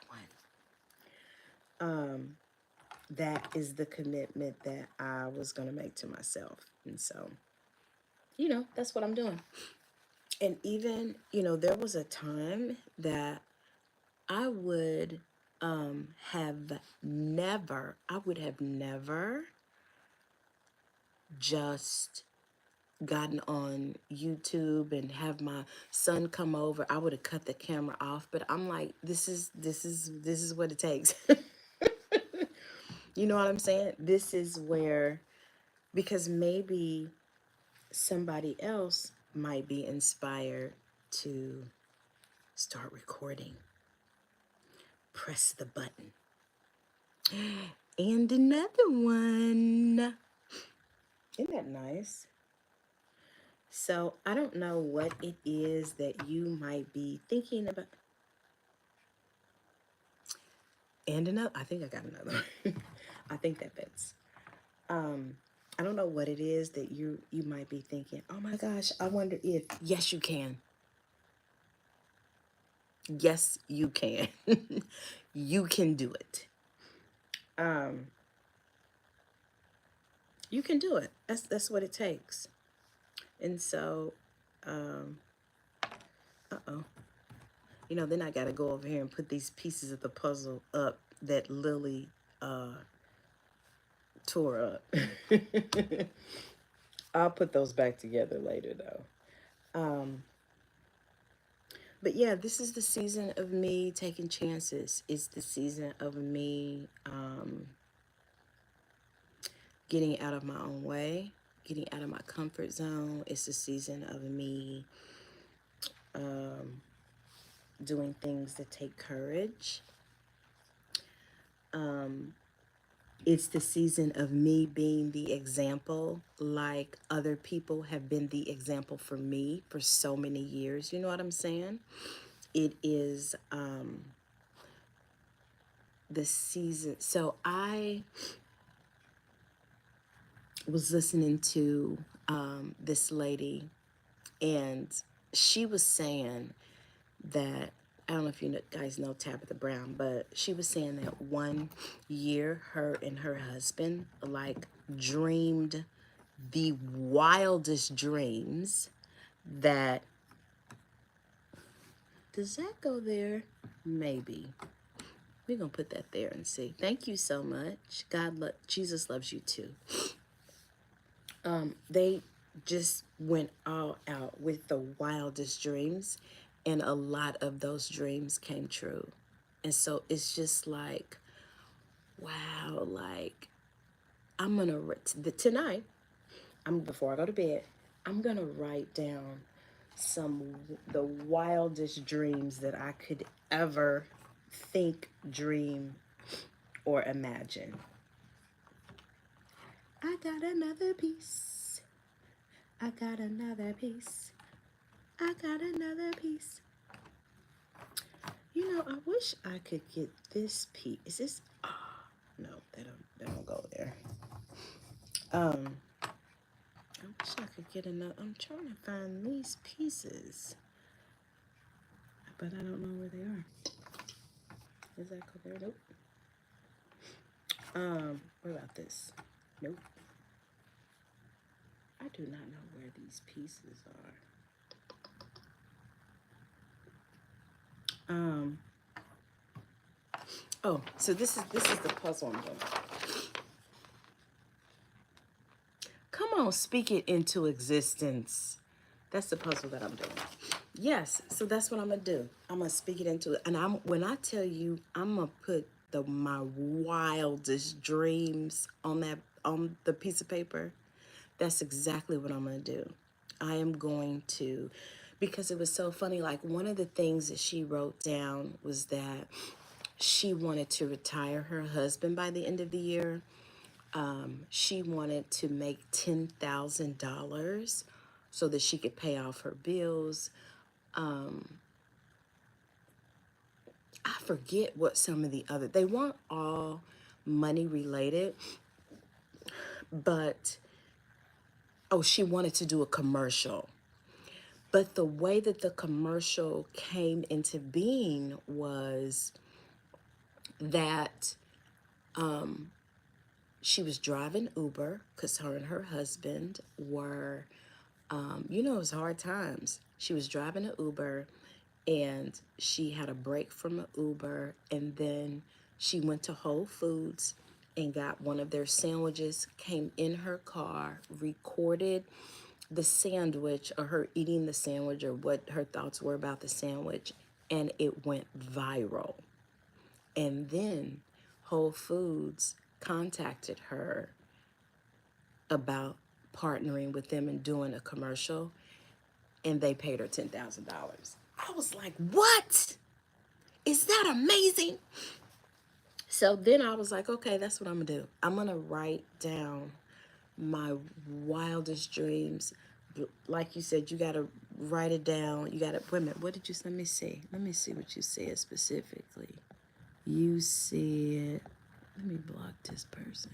one. That is the commitment that I was going to make to myself. And so, that's what I'm doing. And even, there was a time that I would I would have never just gotten on YouTube and have my son come over, I would have cut the camera off. But I'm like, this is what it takes. You know what I'm saying? This is where, because maybe somebody else might be inspired to start recording. Press the button. And another one. Isn't that nice? So I don't know what it is that you might be thinking about. And another, I think I got another one. I think that fits. Um, I don't know what it is that you might be thinking. Oh my gosh, I wonder if. Yes, you can. Yes, you can. You can do it. Um, you can do it. That's what it takes. And so, uh oh, then I got to go over here and put these pieces of the puzzle up that Lily tore up. I'll put those back together later, though. But yeah, this is the season of me taking chances. It's the season of me getting out of my own way, getting out of my comfort zone. It's the season of me doing things that take courage. It's the season of me being the example, like other people have been the example for me for so many years. You know what I'm saying? It is the season. So I was listening to this lady, and she was saying that, I don't know if guys know Tabitha Brown, but she was saying that one year her and her husband like dreamed the wildest dreams that, does that go there? Maybe. We're going to put that there and see. Thank you so much. Jesus loves you too. They just went all out with the wildest dreams, and a lot of those dreams came true. And so it's just like, wow, like I'm gonna tonight. Before I go to bed, I'm gonna write down the wildest dreams that I could ever think, dream, or imagine. I got another piece. I got another piece. I got another piece. I wish I could get this piece. Is this? Oh, no, that don't go there. I wish I could get another. I'm trying to find these pieces, but I don't know where they are. Is that go there? Nope. What about this? Nope. I do not know where these pieces are. Oh, so this is the puzzle I'm doing. Come on, speak it into existence. That's the puzzle that I'm doing. Yes, so that's what I'm gonna do. I'm gonna speak it into it, and when I tell you, I'm gonna put my wildest dreams on the piece of paper. That's exactly what I'm gonna do. I am going to, because it was so funny. Like, one of the things that she wrote down was that she wanted to retire her husband by the end of the year. She wanted to make $10,000 so that she could pay off her bills. I forget what some of they weren't all money related, but oh, she wanted to do a commercial. But the way that the commercial came into being was that she was driving Uber because her and her husband were, it was hard times. She was driving an Uber, and she had a break from an Uber, and then she went to Whole Foods and got one of their sandwiches, came in her car, recorded the sandwich, or her eating the sandwich, or what her thoughts were about the sandwich, and it went viral. And then Whole Foods contacted her about partnering with them and doing a commercial, and they paid her $10,000. I was like, what? Is that amazing? So then I was like, okay, that's what I'm gonna do. I'm gonna write down my wildest dreams. Like you said, you gotta write it down. You gotta, wait a minute, what did you, let me see. Let me see what you said specifically. You said, let me block this person.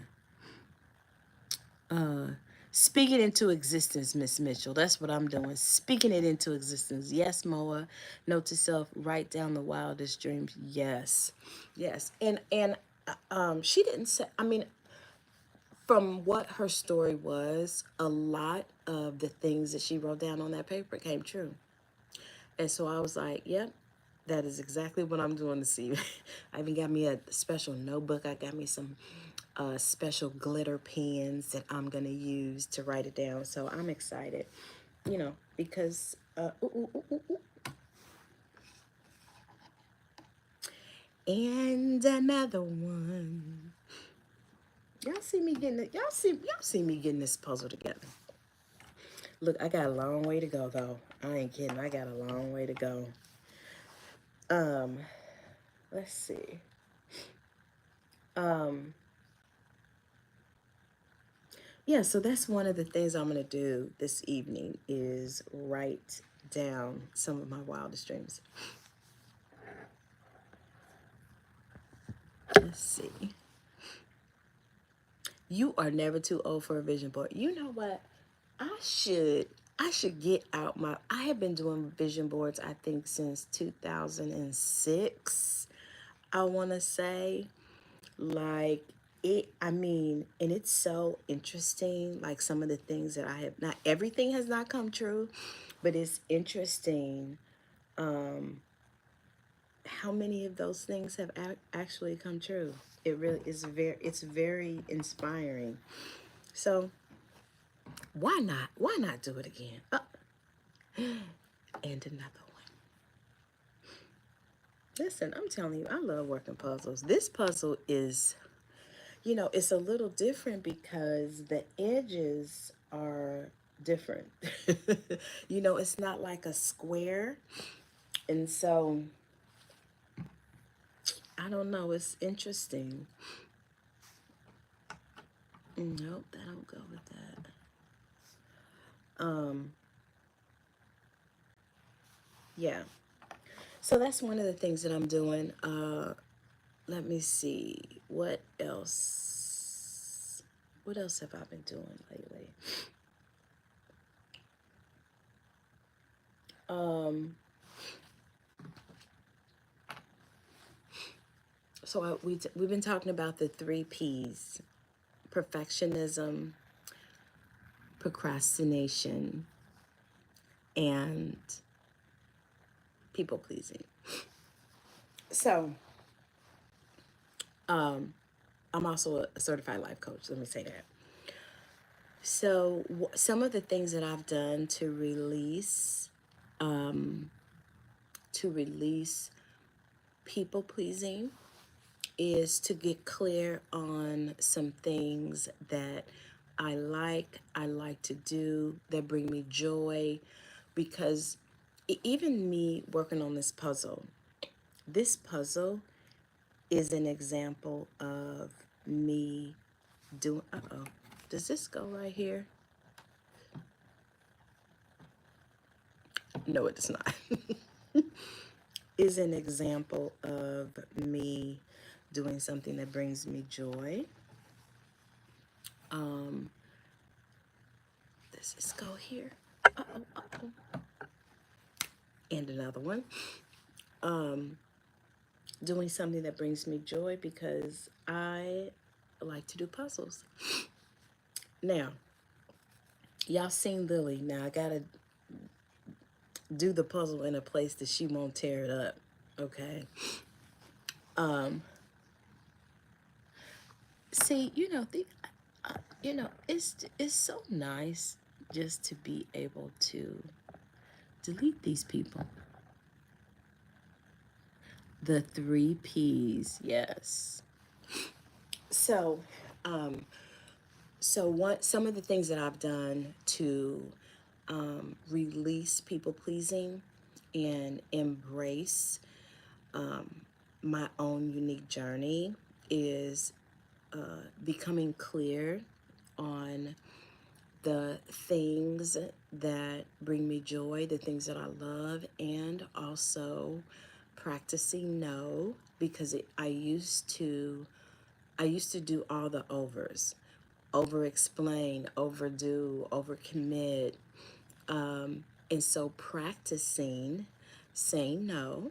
Speak it into existence, Miss Mitchell. That's what I'm doing. Speaking it into existence. Yes, Moa. Note to self, write down the wildest dreams. Yes. Yes. And she didn't say, I mean, from what her story was, a lot of the things that she wrote down on that paper came true. And so I was like, yep, that is exactly what I'm doing this evening. I even got me a special notebook. I got me some special glitter pens that I'm going to use to write it down. So I'm excited, because, and another one. Y'all see me getting it. Y'all see me getting this puzzle together. Look, I got a long way to go, though. I ain't kidding. I got a long way to go. Um, let's see. Yeah, so that's one of the things I'm gonna do this evening is write down some of my wildest dreams. Let's see. You are never too old for a vision board. You know what? I should I should get out my, I have been doing vision boards I think since 2006. I want to say, like, I mean, and it's so interesting, like some of the things that I have, not everything has not come true, but it's interesting how many of those things have actually come true. It really is it's very inspiring. So why not do it again? And another one. Listen, I'm telling you, I love working puzzles. This puzzle is, it's a little different because the edges are different. It's not like a square. And so, I don't know, it's interesting. Nope, that don't go with that. Yeah. So that's one of the things that I'm doing. Let me see. What else? What else have I been doing lately? So we've been talking about the 3 P's: perfectionism, procrastination, and people pleasing. So I'm also a certified life coach. Let me say that. So some of the things that I've done to release people pleasing is to get clear on some things that I like to do, that bring me joy, because even me working on this puzzle is an example of me doing, does this go right here? No, it does not. Is an example of me doing something that brings me joy. Does this go here? And another one. Doing something that brings me joy because I like to do puzzles. Now, y'all seen Lily. Now I gotta do the puzzle in a place that she won't tear it up. Okay. See, it's so nice just to be able to delete these people. The three P's, yes. So, um, some of the things that I've done to release people pleasing and embrace my own unique journey is becoming clear on the things that bring me joy, the things that I love, and also practicing no, because I used to do all the overs, over explain, overdo, over commit. And so practicing saying no,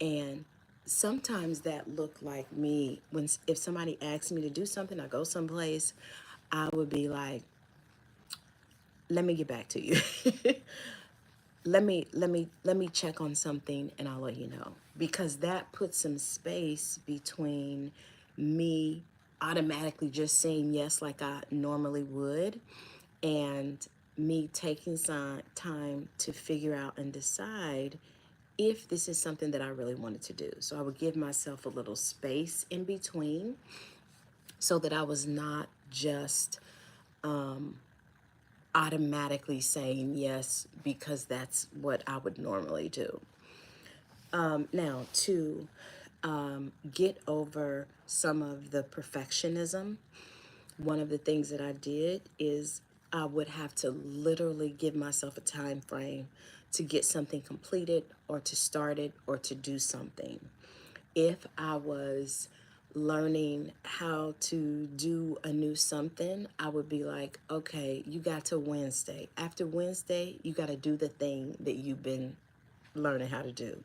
and sometimes that looked like me when if somebody asked me to do something, I go someplace, I would be like, let me get back to you. Let me check on something and I'll let you know, because that puts some space between me automatically just saying yes like I normally would, and me taking some time to figure out and decide if this is something that I really wanted to do. So I would give myself a little space in between so that I was not just automatically saying yes because that's what I would normally do. Now, to get over some of the perfectionism, one of the things that I did is I would have to literally give myself a time frame to get something completed or to start it or to do something. If I was learning how to do a new something, I would be like, okay, you got to Wednesday. After Wednesday, you got to do the thing that you've been learning how to do.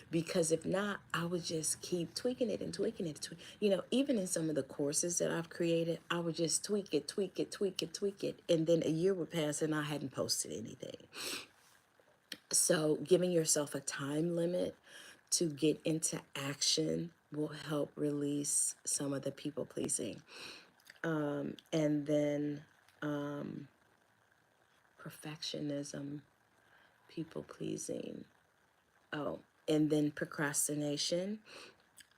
Because if not, I would just keep tweaking it and tweaking it. Even in some of the courses that I've created, I would just tweak it, tweak it, tweak it, tweak it. And then a year would pass and I hadn't posted anything. So giving yourself a time limit to get into action will help release some of the people pleasing. And then perfectionism, people pleasing. Oh, and then procrastination.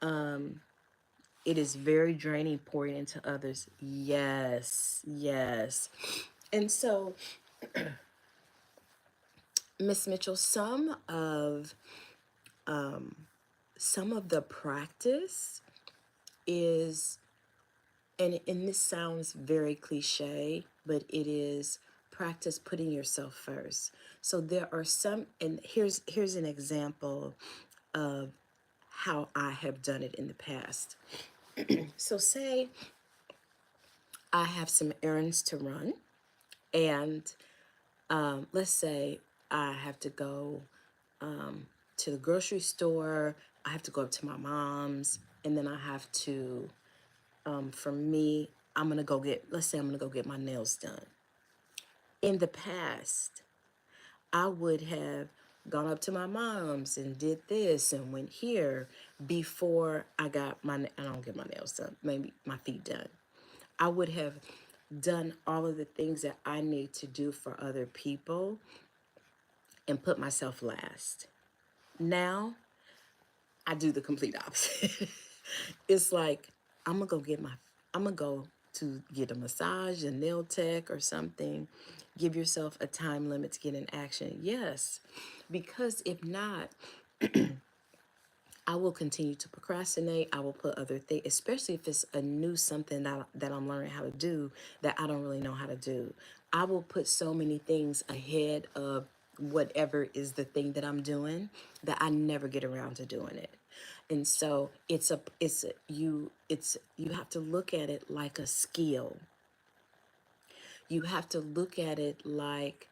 It is very draining pouring into others. Yes, yes. And so, Miss Mitchell, some of the practice is, and this sounds very cliche, but it is practice putting yourself first. So there are some, and here's an example of how I have done it in the past. So say I have some errands to run, and let's say I have to go to the grocery store, I have to go up to my mom's, and then I have to, for me, let's say I'm gonna go get my nails done. In the past, I would have gone up to my mom's and did this and went here before I don't get my nails done, maybe my feet done. I would have done all of the things that I need to do for other people and put myself last. Now I do the complete opposite. It's like I'm gonna go to get a massage, a nail tech, or something. Give yourself a time limit to get in action. Yes, because if not, I will continue to procrastinate. I will put other things, especially if it's a new something that I'm learning how to do that I don't really know how to do. I will put so many things ahead of whatever is the thing that I'm doing that I never get around to doing it. And so you have to look at it like a skill. You have to look at it like,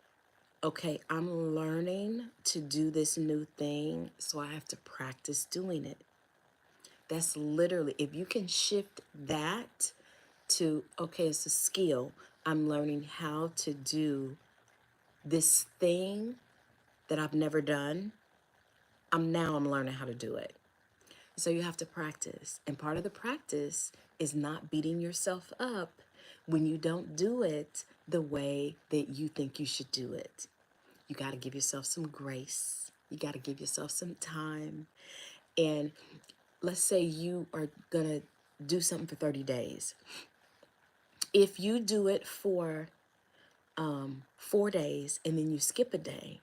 okay, I'm learning to do this new thing, so I have to practice doing it. That's literally, if you can shift that to, okay, it's a skill. I'm learning how to do this thing that I've never done. I'm learning how to do it. So you have to practice. And part of the practice is not beating yourself up when you don't do it the way that you think you should do it. You got to give yourself some grace. You got to give yourself some time. And let's say you are going to do something for 30 days. If you do it for 4 days and then you skip a day,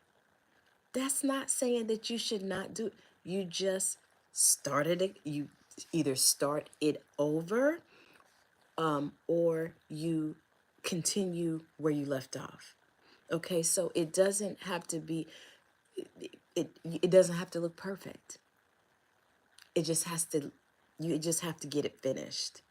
that's not saying that you should not do it. You just started it. You either start it over, or you continue where you left off. Okay, so it doesn't have to be, it doesn't have to look perfect. It just has to, you just have to get it finished.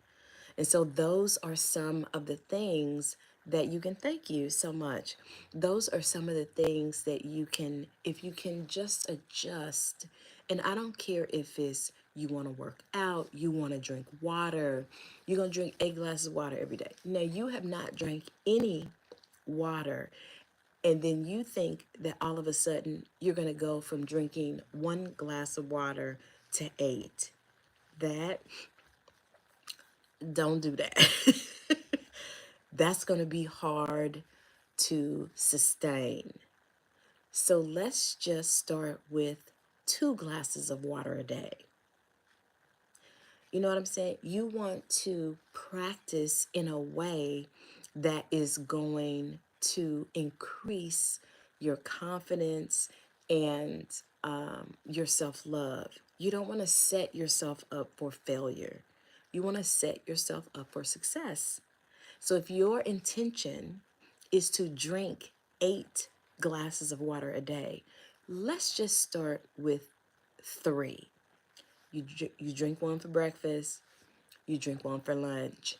And so those are some of the things that you can, thank you so much. Those are some of the things that you can, if you can just adjust. And I don't care if it's you want to work out, you want to drink water, you're going to drink 8 glasses of water every day. Now, you have not drank any water, and then you think that all of a sudden you're going to go from drinking 1 glass of water to 8. That, don't do that. That's going to be hard to sustain. So let's just start with 2 glasses of water a day. You know what I'm saying? You want to practice in a way that is going to increase your confidence and your self love. You don't want to set yourself up for failure. You want to set yourself up for success. So if your intention is to drink 8 glasses of water a day, let's just start with 3. You drink one for breakfast, you drink one for lunch,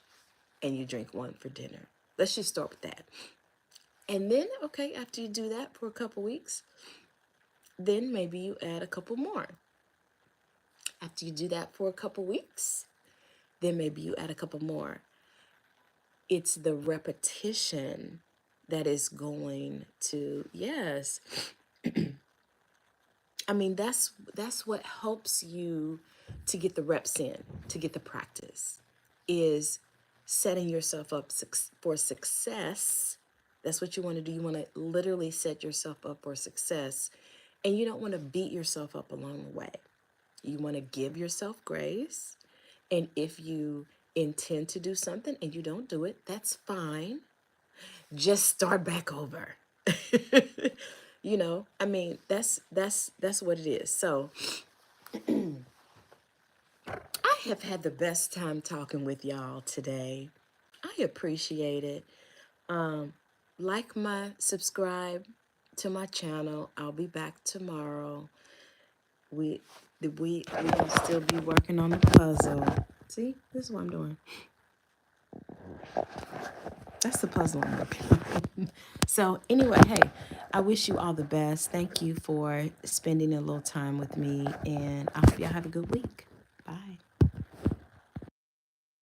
and you drink one for dinner. Let's just start with that. And then, okay, after you do that for a couple weeks, then maybe you add a couple more. After you do that for a couple weeks, then maybe you add a couple more. It's the repetition that is going to, yes. I mean, that's what helps you to get the reps in, to get the practice, is setting yourself up for success. That's what you want to do. You want to literally set yourself up for success, and you don't want to beat yourself up along the way. You want to give yourself grace, and if you intend to do something and you don't do it, that's fine. Just start back over. I mean, that's what it is. So I have had the best time talking with y'all today. I appreciate it. Like subscribe to my channel. I'll be back tomorrow. We gonna still be working on the puzzle. See, this is what I'm doing. That's the puzzle I'm working on. So anyway, hey, I wish you all the best. Thank you for spending a little time with me, and I hope y'all have a good week.